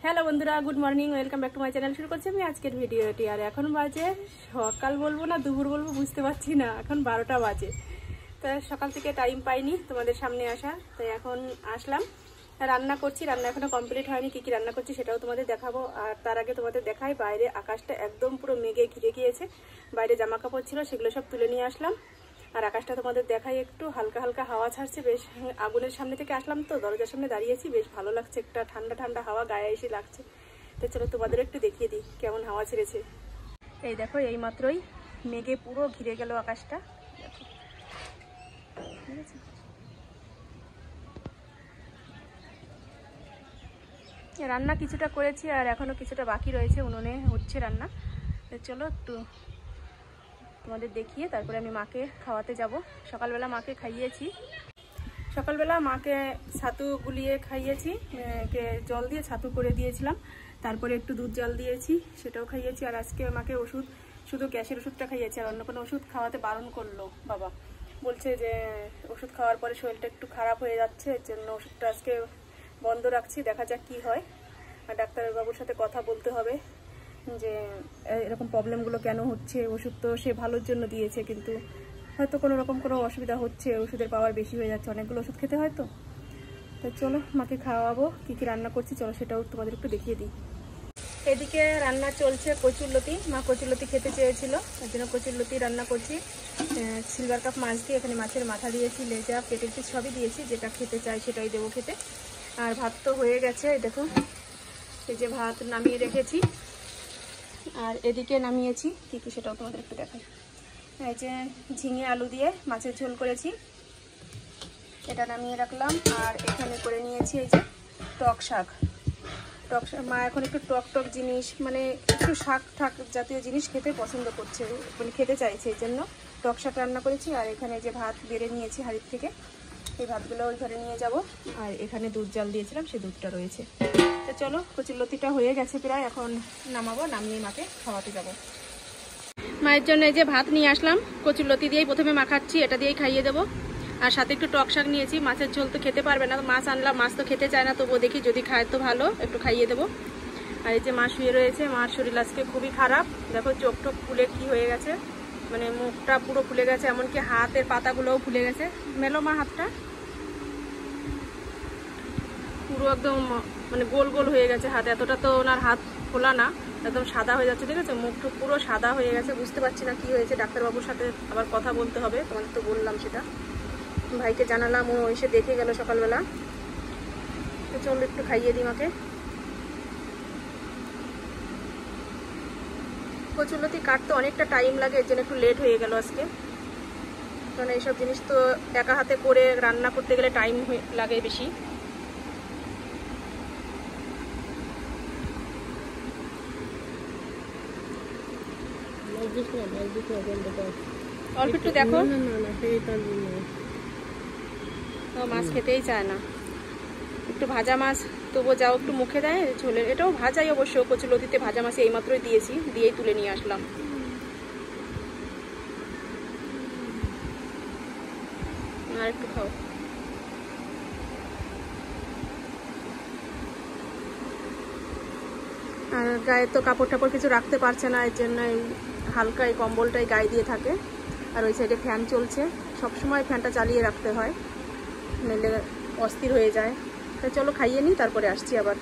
Hello বন্ধুরা, good morning, welcome back to my channel. শুরু করছি আমি আজকের ভিডিওটি। আর এখন বাজে সকাল বলবো না দুপুর বলবো বুঝতে পারছি না, এখন 12টা বাজে। তো সকাল থেকে টাইম পাইনি তোমাদের সামনে আসা, তাই এখন আসলাম। রান্না করছি, রান্না এখনো কমপ্লিট হয়নি। কি কি রান্না করছি সেটাও তোমাদের দেখাবো। আর তার আগে তোমাদের দেখাই, বাইরে আকাশটা একদম পুরো মেঘে ঘিরে গিয়েছে। বাইরে জামা কাপড় ছিল, সেগুলো সব তুলে নিয়ে আসলাম। আর আকাশটা তোমাদের দেখাই, একটু হালকা হালকা হাওয়া ছাড়ছে। বেশ আগুনের সামনে থেকে আসলাম তো, দরজার সামনে দাঁড়িয়েছি, বেশ ভালো লাগছে, একটা ঠান্ডা ঠান্ডা হাওয়া গায়ে এসে লাগছে। তো চলো তোমাদের একটু দেখিয়ে দিই কেমন হাওয়া ছেড়েছে। এই দেখো, এই মাত্রই মেঘে পুরো ঘিরে গেল আকাশটা, দেখো, ঠিক আছে। রান্না কিছুটা করেছি আর এখনো কিছুটা বাকি রয়েছে, উনুনে হচ্ছে রান্না। তো চলো একটু তোমাদের দেখিয়ে তারপরে আমি মাকে খাওয়াতে যাব। সকালবেলা মাকে খাইয়েছি, সকালবেলা মাকে ছাতু গুলিয়ে খাইয়েছি, জল দিয়ে ছাতু করে দিয়েছিলাম। তারপরে একটু দুধ জল দিয়েছি, সেটাও খাইয়েছি। আর আজকে মাকে ওষুধ, শুধু গ্যাসের ওষুধটা খাইয়েছি, আর অন্য কোনো ওষুধ খাওয়াতে বারণ করলো বাবা। বলছে যে ওষুধ খাওয়ার পরে শরীরটা একটু খারাপ হয়ে যাচ্ছে, এর জন্য ওষুধটা আজকে বন্ধ রাখছি, দেখা যাক কি হয়। আর ডাক্তারবাবুর সাথে কথা বলতে হবে যে এরকম প্রবলেমগুলো কেন হচ্ছে। ওষুধ তো সে ভালোর জন্য দিয়েছে, কিন্তু হয়তো কোনো রকম কোনো অসুবিধা হচ্ছে, ওষুধের পাওয়ার বেশি হয়ে যাচ্ছে, অনেকগুলো ওষুধ খেতে হয়। তো চলো মাকে খাওয়াবো। কী কী রান্না করছি চলো সেটাও তোমাদের একটু দেখিয়ে দিই। এদিকে রান্না চলছে কচুরলতি। মা কচুরলতি খেতে চেয়েছিল, তার জন্য কচুরলতি রান্না করছি। সিলভার কাপ মাছ দিয়ে এখানে মাছের মাথা দিয়েছি, লেজা, পেটের পিস সবই দিয়েছি, যেটা খেতে চাই সেটাই দেবো খেতে। আর ভাত তো হয়ে গেছে, দেখো এই যে ভাত নামিয়ে রেখেছি। আর এদিকে নামিয়েছি কী কী সেটাও তোমাদের একটু দেখাই। এই যে ঝিঙে আলু দিয়ে মাছের ঝোল করেছি, এটা নামিয়ে রাখলাম। আর এখানে করে নিয়েছি এই যে টক শাক। টক শাক মা এখন একটু টক টক জিনিস, মানে একটু শাক ঠাক জাতীয় জিনিস খেতে পছন্দ করছে, মানে খেতে চাইছে, এই জন্য টক শাক রান্না করেছি। আর এখানে যে ভাত বেড়ে নিয়েছি হাঁড়ির থেকে, এই ভাতগুলো ওই ঘরে নিয়ে যাব। আর এখানে দুধ জাল দিয়েছিলাম, সেই দুধটা রয়েছে। তো চলো কচুরলতিটা হয়ে গেছে প্রায়, এখন নামাবো, নামিয়ে মাকে খাওয়াতে যাব। মায়ের জন্য এই যে ভাত নিয়ে আসলাম, কচুরলতি দিয়েই প্রথমে মাখাচ্ছি, এটা দিয়েই খাইয়ে দেবো। আর সাথে একটু টক শাক নিয়েছি, মাছের ঝোল তো খেতে পারবে না, মাছ আনলাম, মাছ তো খেতে চায় না, তবুও দেখি যদি খায় তো ভালো, একটু খাইয়ে দেবো। আর এই যে মা শুয়ে রয়েছে, মার শরীর আজকে খুবই খারাপ, দেখো চোখ টোক ফুলে কি হয়ে গেছে, মানে মুখটা পুরো ফুলে গেছে, এমনকি হাতের পাতাগুলোও ফুলে গেছে। মেলো মা হাতটা, পুরো একদম মানে গোল গোল হয়ে গেছে হাত, এতটা তো ওনার হাত ফোলা না, একদম সাদা হয়ে যাচ্ছে, ঠিক আছে, মুখটা পুরো সাদা হয়ে গেছে। বুঝতে পারছি না কি হয়েছে, ডাক্তারবাবুর সাথে আবার কথা বলতে হবে, তোমাদের তো বললাম সেটা, ভাইকে জানালাম, ও এসে দেখে গেল সকালবেলা। তো চলো একটু খাইয়ে দিই মাকে। কচুরলতি কাটতে অনেকটা টাইম লাগে, এর জন্য একটু লেট হয়ে গেল আজকে, কারণ এইসব জিনিস তো একা হাতে করে রান্না করতে গেলে টাইম লাগে বেশি। অল্প একটু দেখো, মাছ খেতেই চায় না, একটু ভাজা মাছ তবুও যাও একটু মুখে দেয় ঝোলের, এটাও ভাজাই অবশ্য, কচুরলতিতে ভাজা মাছ এইমাত্রই দিয়েছি, দিয়েই তুলে নিয়ে আসলাম। আর একটু খাও। আর গায়ে তো কাপড় টাপড় কিছু রাখতে পারছে না, এর জন্য হালকা এই কম্বলটাই গায়ে দিয়ে থাকে। আর ওই সাইডে ফ্যান চলছে, সবসময় ফ্যানটা চালিয়ে রাখতে হয়, নইলে অস্থির হয়ে যায়। তো চলো খাইয়ে নিই, তারপরে আসছি আবার।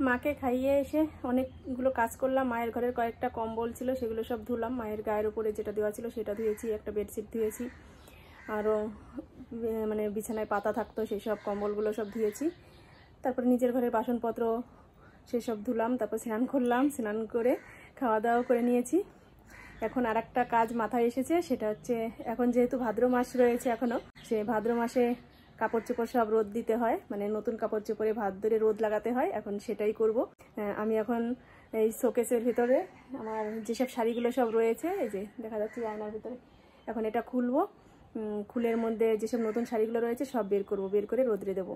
মাকে খাইয়ে এসে অনেকগুলো কাজ করলাম। মায়ের ঘরের কয়েকটা কম্বল ছিল, সেগুলো সব ধুলাম। মায়ের গায়ের উপরে যেটা দেওয়া ছিল সেটা ধুয়েছি, একটা বেডশিট ধুয়েছি, আরও মানে বিছানায় পাতা থাকতো সেই সব কম্বলগুলো সব ধুয়েছি। তারপরে নিজের ঘরের বাসনপত্র সেসব ধুলাম, তারপর স্নান করলাম, স্নান করে খাওয়া দাওয়া করে নিয়েছি। এখন আর একটা কাজ মাথায় এসেছে, সেটা হচ্ছে এখন যেহেতু ভাদ্র মাস রয়েছে এখনও, সে ভাদ্র মাসে কাপড় চোপড় সব রোদ দিতে হয়, মানে নতুন কাপড় চোপড়ে ভাত ধরে রোদ লাগাতে হয়, এখন সেটাই করব। আমি এখন এই শোকেসের ভিতরে আমার যেসব শাড়িগুলো সব রয়েছে, এই যে দেখা যাচ্ছে আয়নার ভিতরে, এখন এটা খুলবো, খুলের মধ্যে যেসব নতুন শাড়িগুলো রয়েছে সব বের করব, বের করে রোদ্রে দেবো।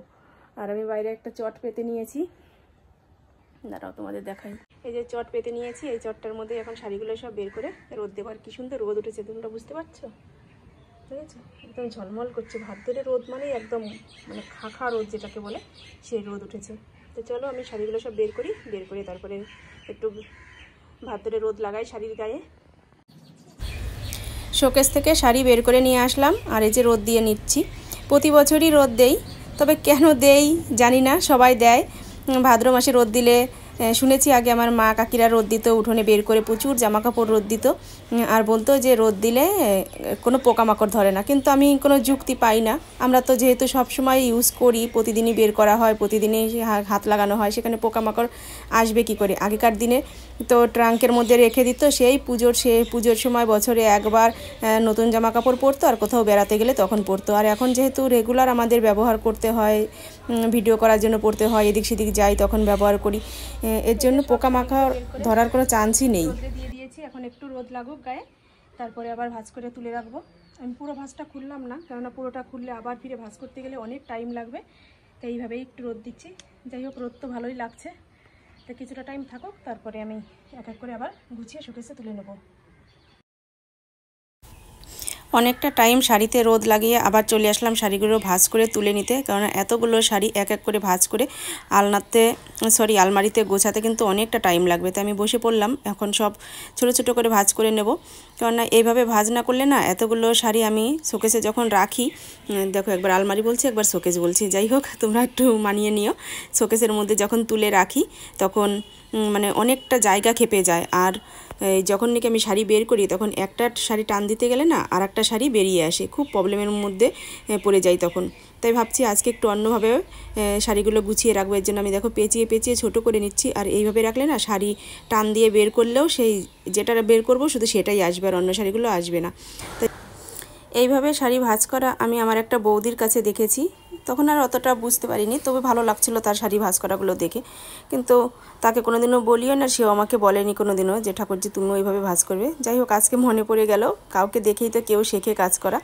আর আমি বাইরে একটা চট পেতে নিয়েছি, দাঁড়াও তোমাদের দেখাই। এই যে চট পেতে নিয়েছি, এই চটটার মধ্যে এখন শাড়িগুলো সব বের করে রোদ দেবো। আর কি সুন্দর রোদ উঠেছে, তোমরা বুঝতে পারছো? ঠিক আছে, একদম ঝলমল করছে। ভাদ্রে রোদ মানে একদম মানে খাখা রোদ যেটাকে বলে, সেই রোদ উঠেছে। তো চলো আমি শাড়িগুলো সব বের করি, বের করে তারপরে একটু ভাদ্রে রোদ লাগাই শাড়ির গায়ে। শোকেস থেকে শাড়ি বের করে নিয়ে আসলাম, আর এই যে রোদ দিয়ে নিচ্ছি। প্রতি বছরই রোদ দেই, তবে কেন দেই জানি না, সবাই দেয়। ভাদ্র মাসে রোদ দিলে শুনেছি আগে আমার মা কাকিরা রোদ দিত, উঠোনে বের করে প্রচুর জামা কাপড় রোদ দিত, আর বলতো যে রোদ দিলে কোনো পোকামাকড় ধরে না। কিন্তু আমি কোনো যুক্তি পাই না। আমরা তো যেহেতু সব সময় ইউজ করি, প্রতিদিনই বের করা হয়, প্রতিদিনই হাত লাগানো হয়, সেখানে পোকামাকড় আসবে কি করে? আগেকার দিনে তো ট্রাঙ্কের মধ্যে রেখে দিত, সেই পুজোর সময় বছরে একবার নতুন জামা কাপড় পরতো, আর কোথাও বেড়াতে গেলে তখন পরতো। আর এখন যেহেতু রেগুলার আমাদের ব্যবহার করতে হয়, ভিডিও করার জন্য পরতে হয়, এদিক সেদিক যাই তখন ব্যবহার করি, এর জন্য পোকামাকড় ধরার কোনো চান্সই নেই। দিয়ে দিয়েছি, এখন একটু রোদ লাগুক গায়ে, তারপরে আবার ভাঁজ করে তুলে রাখবো। আমি পুরো ভাঁজটা খুললাম না, কেননা পুরোটা খুললে আবার ফিরে ভাঁজ করতে গেলে অনেক টাইম লাগবে, তো এইভাবেই একটু রোদ দিচ্ছি। যাই হোক, রোদ তো ভালোই লাগছে, তো কিছুটা টাইম থাকুক, তারপরে আমি এক এক করে আবার গুছিয়ে শোকেসে তুলে নেব। অনেকটা টাইম শাড়িতে রোদ লাগিয়ে আবার চলে আসলাম শাড়িগুলো ভাঁজ করে তুলে নিতে, কারণ এতগুলো শাড়ি এক এক করে ভাঁজ করে আলমারিতে গোছাতে কিন্তু অনেকটা টাইম লাগবে। তাই আমি বসে পড়লাম, এখন সব ছোট ছোট করে ভাঁজ করে নেব। কেননা এইভাবে ভাঁজ না করলে না, এতগুলো শাড়ি আমি শোকেসে যখন রাখি, দেখো একবার আলমারি বলছি একবার শোকেস বলছি, যাই হোক তোমরা একটু মানিয়ে নিও। শোকেসের মধ্যে যখন তুলে রাখি তখন মানে অনেকটা জায়গা খেপে যায়। আর যখন নাকি আমি শাড়ি বের করি, তখন একটা শাড়ি টান দিতে গেলে না আর একটা শাড়ি বেরিয়ে আসে, খুব প্রবলেমের মধ্যে পড়ে যাই তখন। তাই ভাবছি আজকে একটু অন্যভাবে শাড়িগুলো গুছিয়ে রাখবো। এর জন্য আমি দেখো পেঁচিয়ে পেঁচিয়ে ছোটো করে নিচ্ছি। আর এইভাবে রাখলে না, শাড়ি টান দিয়ে বের করলেও সেই যেটা বের করবো শুধু সেটাই আসবে, আর অন্য শাড়িগুলো আসবে না। তাই এইভাবে শাড়ি ভাঁজ করা আমি আমার একটা বৌদির কাছে দেখেছি, তখন আর অতটা বুঝতে পারিনি, তবে ভালো লাগছিল তার শাড়ি ভাঁজ করাগুলো দেখে। কিন্তু তাকে কোনোদিনও বলিও না, সেও আমাকে বলেনি কোনোদিনও যে ঠাকুরজি তুমি ওইভাবে ভাঁজ করবে। যাই হোক, আজকে মনে পড়ে গেল, কাউকে দেখেই তো কেউ শেখে কাজ করা।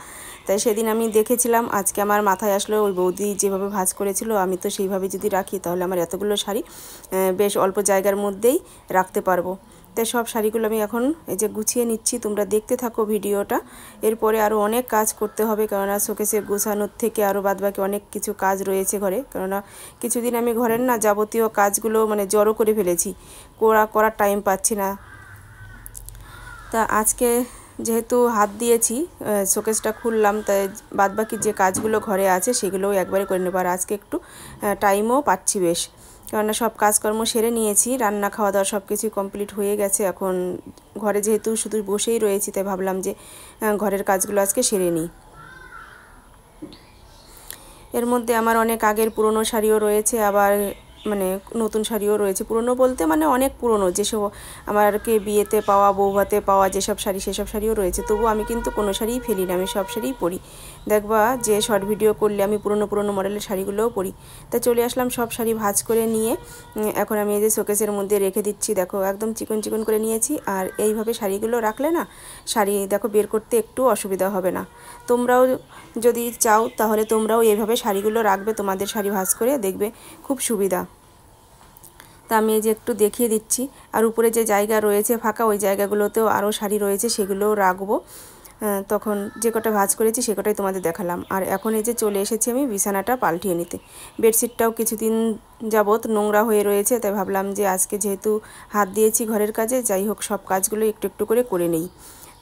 তাই সেদিন আমি দেখেছিলাম, আজকে আমার মাথায় আসলো ওই বৌদি যেভাবে ভাঁজ করেছিল, আমি তো সেইভাবে যদি রাখি তাহলে আমার এতগুলো শাড়ি বেশ অল্প জায়গার মধ্যেই রাখতে পারবো। তাই সব শাড়িগুলো আমি এখন এই যে গুছিয়ে নিচ্ছি, তোমরা দেখতে থাকো ভিডিওটা। এরপরে আরও অনেক কাজ করতে হবে, কেননা শোকেসে গোছানোর থেকে আরও বাদবাকি অনেক কিছু কাজ রয়েছে ঘরে। কেননা কিছুদিন আমি ঘরের না যাবতীয় কাজগুলো মানে জড়ো করে ফেলেছি, করার টাইম পাচ্ছি না। তা আজকে যেহেতু হাত দিয়েছি, শোকেসটা খুললাম, তাই বাদবাকি যে কাজগুলো ঘরে আছে সেগুলোও একবারে করে নেব। আর আজকে একটু টাইমও পাচ্ছি বেশ, কেননা সব কাজকর্ম সেরে নিয়েছি, রান্না খাওয়া দাওয়া সব কিছুই কমপ্লিট হয়ে গেছে। এখন ঘরে যেহেতু শুধু বসেই রয়েছি, তাই ভাবলাম যে ঘরের কাজগুলো আজকে সেরে নিই। এর মধ্যে আমার অনেক আগের পুরনো শাড়িও রয়েছে, আবার মানে নতুন শাড়িও রয়েছে। পুরনো বলতে মানে অনেক পুরনো, যেসব আমারকে বিয়েতে পাওয়া, বৌভাতে পাওয়া যেসব শাড়ি, সেসব শাড়িও রয়েছে। তবু আমি কিন্তু কোনো শাড়িই ফেলি না, আমি সব শাড়িই পরি। দেখবা যে শর্ট ভিডিও করলে আমি পুরনো মডেলের শাড়িগুলোও পরি। তা চলে আসলাম সব শাড়ি ভাঁজ করে নিয়ে, এখন আমি এই যে শোকেসের মধ্যে রেখে দিচ্ছি। দেখো একদম চিকন চিকন করে নিয়েছি। আর এইভাবে শাড়িগুলো রাখলে না, শাড়ি দেখো বের করতে একটু অসুবিধা হবে না। তোমরাও যদি চাও তাহলে তোমরাও এইভাবে শাড়িগুলো রাখবে, তোমাদের শাড়ি ভাঁজ করে দেখবে খুব সুবিধা। তা আমি এই যে একটু দেখিয়ে দিচ্ছি। আর উপরে যে জায়গা রয়েছে ফাঁকা, ওই জায়গাগুলোতেও আরও শাড়ি রয়েছে, সেগুলোও রাখবো। তখন যে কটা ভাঁজ করেছি সে কটাই তোমাদের দেখালাম। আর এখন এই যে চলে এসেছি আমি বিছানাটা পাল্টিয়ে নিতে। বেডশিটটাও কিছুদিন যাবৎ নোংরা হয়ে রয়েছে, তাই ভাবলাম যে আজকে যেহেতু হাত দিয়েছি ঘরের কাজে, যাই হোক সব কাজগুলো একটু একটু করে নেই।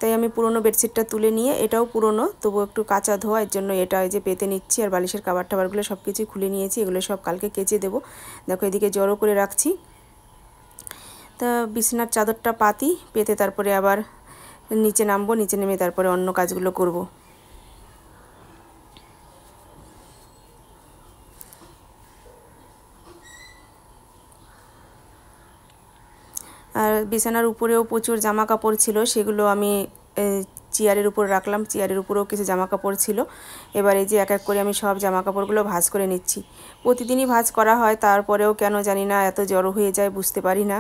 তাই আমি পুরনো বেডশিটটা তুলে নিয়ে, এটাও পুরনো তবু একটু কাঁচা ধোয়া, এর জন্য এটা এই যে পেতে নিচ্ছি। আর বালিশের কাবার টাবারগুলো সব কিছুই খুলে নিয়েছি, এগুলো সব কালকে কেচে দেবো। দেখো এদিকে জড়ো করে রাখছি। তা বিছানার চাদরটা পেতে তারপরে আবার নিচে নামবো, নিচে নেমে তারপরে অন্য কাজগুলো করব। আর বিছানার উপরেও প্রচুর জামা কাপড় ছিল, সেগুলো আমি চেয়ারের উপর রাখলাম। চেয়ারের উপরেও কিছু জামা কাপড় ছিল। এবার এই যে এক এক করে আমি সব জামা কাপড়গুলো ভাঁজ করে নিচ্ছি। প্রতিদিনই ভাঁজ করা হয়, তারপরেও কেন জানি না এত জড়ো হয়ে যায়, বুঝতে পারি না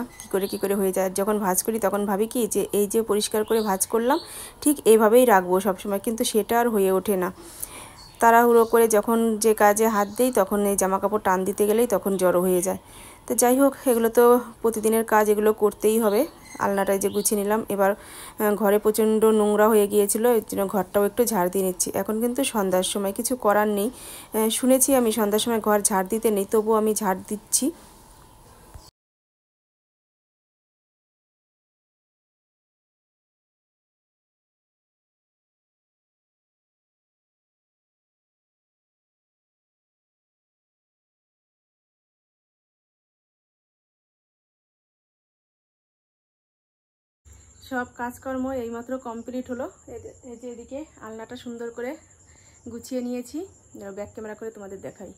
কী করে হয়ে যায়। যখন ভাঁজ করি তখন ভাবি কি যে এই যে পরিষ্কার করে ভাঁজ করলাম, ঠিক এইভাবেই রাখবো সবসময়, কিন্তু সেটা আর হয়ে ওঠে না। তাড়াহুড়ো করে যখন যে কাজে হাত দেই, তখন এই জামা কাপড় টান দিতে গেলেই তখন জড়ো হয়ে যায়। তো যাই হোক, এগুলো তো প্রতিদিনের কাজ, এগুলো করতেই হবে। আলনাটায় যে গুছিয়ে নিলাম, এবার ঘরে প্রচণ্ড নোংরা হয়ে গিয়েছিল, এর জন্য ঘরটাও একটু ঝাড় দিয়ে নিচ্ছি। এখন কিন্তু সন্ধ্যার সময়, কিছু করার নেই। শুনেছি আমি সন্ধ্যার সময় ঘর ঝাড় দিতে নেই, তবুও আমি ঝাড় দিচ্ছি। সব কাজকর্ম এইমাত্র কমপ্লিট হলো। এই যে এদিকে আলনাটা সুন্দর করে গুছিয়ে নিয়েছি, ব্যাক ক্যামেরা করে তোমাদের দেখাই।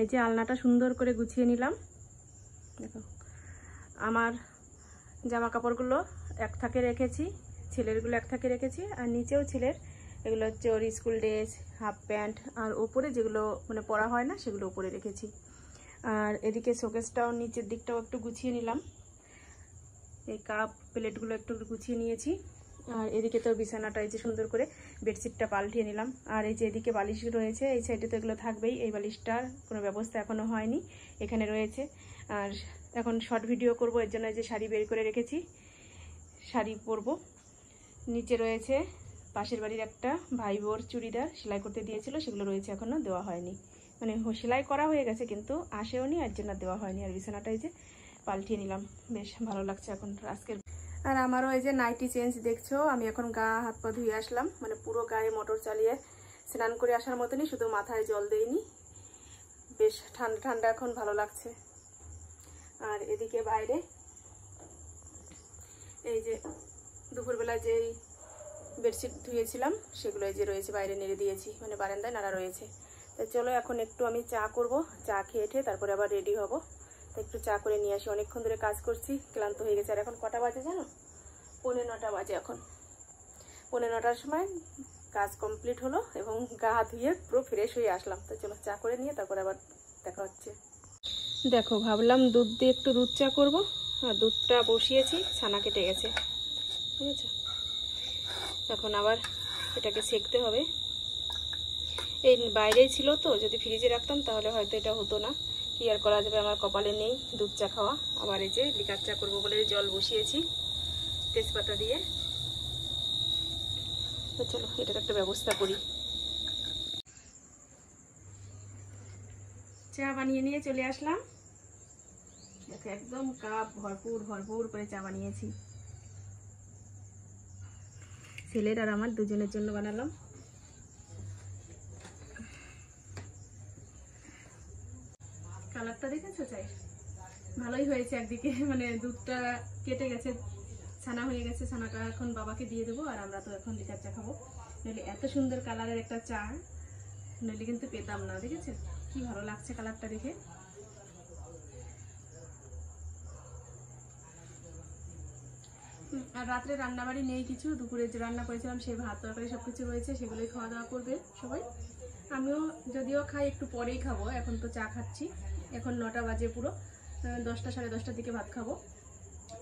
এই যে আলনাটা সুন্দর করে গুছিয়ে নিলাম। দেখো, আমার জামা কাপড়গুলো এক থাকে রেখেছি, ছেলেরগুলো এক থাকে রেখেছি, আর নিচেও ছেলের, এগুলো হচ্ছে ওর স্কুল ড্রেস, হাফ প্যান্ট, আর ওপরে যেগুলো মানে পরা হয় না সেগুলো ওপরে রেখেছি। আর এদিকে শোকেসটাও নিচের দিকটাও একটু গুছিয়ে নিলাম, এই কাপ প্লেটগুলো একটু গুছিয়ে নিয়েছি। আর এদিকে তো বিছানাটা এই যে সুন্দর করে বেডশিটটা পাল্টিয়ে নিলাম। আর এই যে এদিকে বালিশ রয়েছে, এই সাইডে তো এগুলো থাকবেই, এই বালিশটার কোনো ব্যবস্থা এখনও হয়নি, এখানে রয়েছে। আর এখন শর্ট ভিডিও করব, এর জন্য যে শাড়ি বের করে রেখেছি, শাড়ি পরবো। নিচে রয়েছে পাশের বাড়ির একটা ভাই বোর চুড়িদার সেলাই করতে দিয়েছিল, সেগুলো রয়েছে, এখনও দেওয়া হয়নি, মানে সেলাই করা হয়ে গেছে কিন্তু আসেও নি, এর জন্য দেওয়া হয়নি। আর বিছানাটাই যে পাল্টিয়ে নিলাম, বেশ ভালো লাগছে এখন আজকের। আর আমারও এই যে নাইটি চেঞ্জ দেখছো, আমি এখন গা হাত পা ধুয়ে আসলাম, মানে পুরো গায়ে মোটর চালিয়ে স্নান করে আসার মতনই, শুধু মাথায় জল দেইনি, বেশ ঠান্ডা ঠান্ডা এখন ভালো লাগছে। আর এদিকে বাইরে এই যে দুপুরবেলা যেই বেডশিট ধুয়েছিলাম সেগুলো এই যে রয়েছে, বাইরে নেড়ে দিয়েছি, মানে বারান্দায় নাড়া রয়েছে। তাই চলো এখন একটু আমি চা করব, চা খেয়ে ঠে তারপরে আবার রেডি হব। তো একটু চা করে নিয়ে আসি, অনেকক্ষণ ধরে কাজ করছি, ক্লান্ত হয়ে গেছে। আর এখন কটা বাজে জানো? 9:45 বাজে। এখন 9:45টার সময় কাজ কমপ্লিট হলো এবং গা ধুয়ে পুরো ফ্রেশ হয়ে আসলাম। তো চলো চা করে নিয়ে তারপরে আবার দেখা হচ্ছে। দেখো, ভাবলাম দুধ দিয়ে একটু দুধ চা করবো, আর দুধটা বসিয়েছি, ছানা কেটে গেছে, ঠিক আছে। এখন আবার এটাকে সেঁকতে হবে। এই বাইরেই ছিল তো, যদি ফ্রিজে রাখতাম তাহলে হয়তো এটা হতো না, কি আর করা যাবে, আমার কপালে নেই দুধ চা খাওয়া। আবার এই যে লিকার চা করবো বলে জল বসিয়েছি তেজপাতা দিয়ে। তো চলো এটার একটা ব্যবস্থা করি। চা বানিয়ে নিয়ে চলে আসলাম, দেখো একদম কাপ ভরপুর ভরপুর করে চা বানিয়েছি। ছেলের আর আমার দুজনের জন্য বানালাম। কালারটা দেখেছো চাই, ভালোই হয়েছে। একদিকে মানে দুধটা কেটে গেছে, ছানা হয়ে গেছে, ছানাটা এখন বাবাকে দিয়ে দেবো, আর আমরা তো এখন লিকার চা খাবো। নইলে এত সুন্দর কালারের একটা চা নইলে কিন্তু পেতাম না। দেখেছে কি ভালো লাগছে কালারটা দেখে। আর রাত্রে রান্নাবাড়ি নেই কিছু, দুপুরে যে রান্না করেছিলাম সেই ভাত তরকারি সব কিছু রয়েছে, সেগুলোই খাওয়া দাওয়া করবে সবাই। আমিও যদিও খাই একটু পরেই খাবো, এখন তো চা খাচ্ছি, এখন 9টা বাজে পুরো, 10টা সাড়ে 10টার দিকে ভাত খাবো।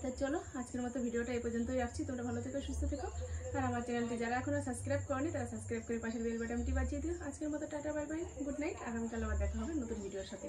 তাই চলো আজকের মতো ভিডিওটা এই পর্যন্তই রাখছি। তোমরা ভালো থেকো, সুস্থ থেকো, আর আমার চ্যানেলটি যারা এখনো সাবস্ক্রাইব করনি তারা সাবস্ক্রাইব করে পাশের বেল বাটনটি বাজিয়ে দিও। আজকের মতো tata, bye bye, good night. আগামীকাল আবার দেখা হবে নতুন ভিডিওর সাথে।